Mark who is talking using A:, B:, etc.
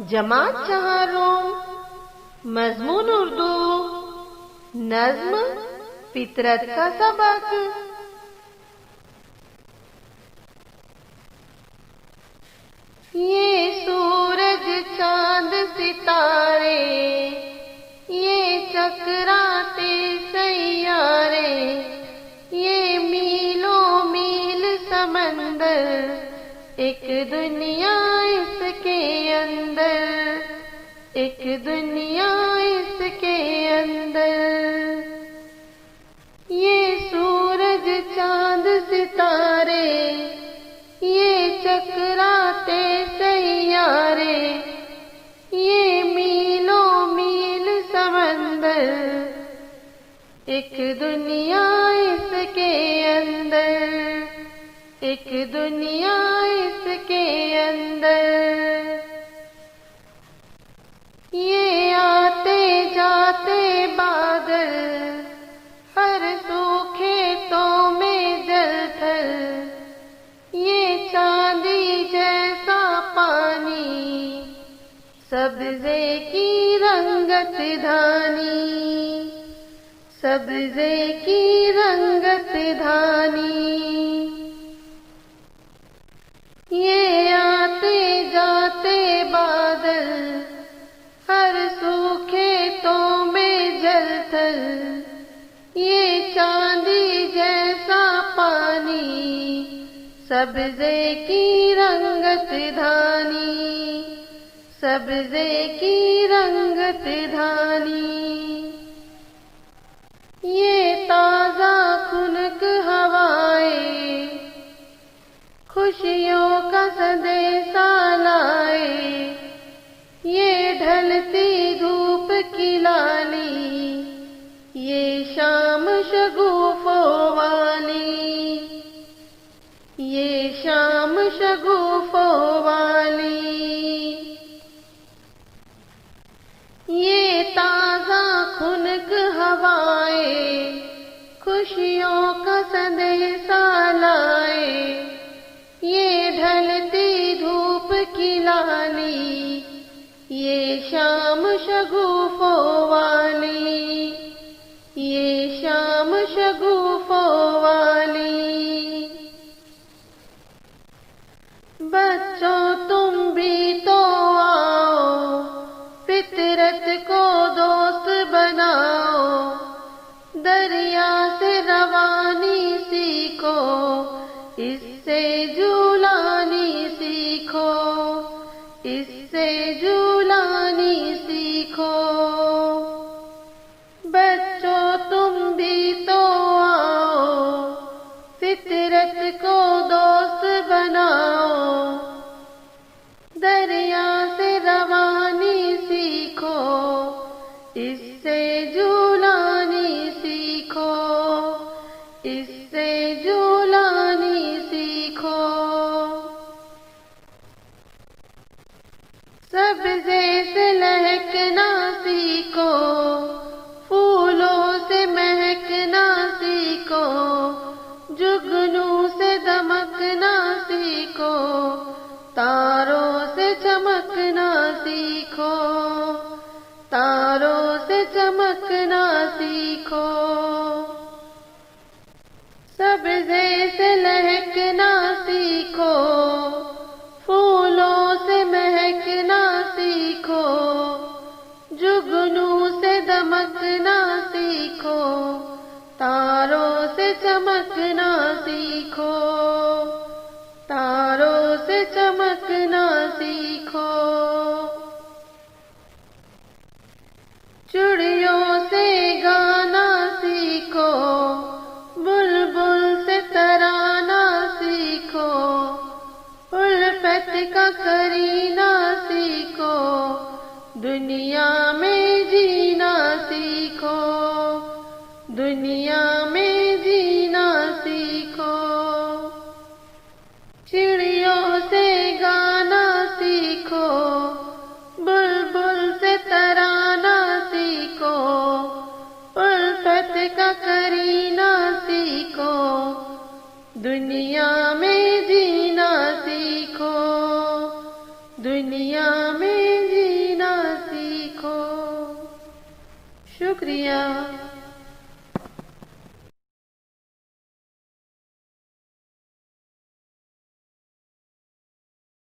A: जमात चहारोम, मजमून उर्दू, नज्म फितरत का सबक। ये सूरज चांद सितारे, ये चकराते सैयारे, ये मीलों मील समंदर, एक दुनिया इसके अंदर, एक दुनिया इसके अंदर। ये सूरज चांद सितारे, ये चकराते सैयारे, ये मीलों मील समंदर, एक दुनिया इसके अंदर, एक दुनिया इसके अंदर। ये आते जाते बादल, हर सूखे तो में जल थल, ये चांदी जैसा पानी, सब्ज़े की रंगत धानी, सब्ज़े की रंगत धानी। ये आते जाते बादल, हर सूखे तो में जल थल, ये चांदी जैसा पानी, सब्ज़े की रंगत धानी, सब्ज़े की रंगत धानी। ये ताज़ा खुनक हवाएं, खुशियों का संदेशा लाए, ये ढलती धूप की लाली, ये शाम शगुफ़ों वाली, ये शाम शगुफ़ों वाली। ये ताज़ा खुनक हवाएं, खुशियों का संदेशा लाए, ये ढलती धूप की लाली, ये शाम शगुफ़ों वाली, ये शाम शगुफ़ों वाली। बच्चों तुम भी तो आओ, फितरत को दोस्त बनाओ, दरिया से रवानी सीखो, इससे झूलानी सीखो, इससे झूलानी सीखो। बच्चों तुम भी तो आओ, फितरत को दोस्त बनाओ, दरिया से रवानी सीखो, इससे झूलानी सीखो, इससे झूलानी सीखो। सब्ज़े से लहकना सीखो, फूलों से महकना सीखो, जुगनू से दमकना सीखो, तारों से चमकना सीखो, तारों से चमकना सीखो। सब्ज़े से लहकना सीखो, फूलों से महकना सीखो, जुगनू से दमकना सीखो, तारों से चमकना सीखो, तारों से चमकना सीखो। चिड़ियों से गाना सीखो, बुलबुल से तराना सीखो, उल्फत का करीना सीखो, दुनिया में जीना सीखो, दुनिया में जीना सीखो। चिड़ियों से गाना सीखो, बुलबुल से तराना सीखो, उल्फत का करीना सीखो, दुनिया में जीना सीखो, दुनिया में शुक्रिया।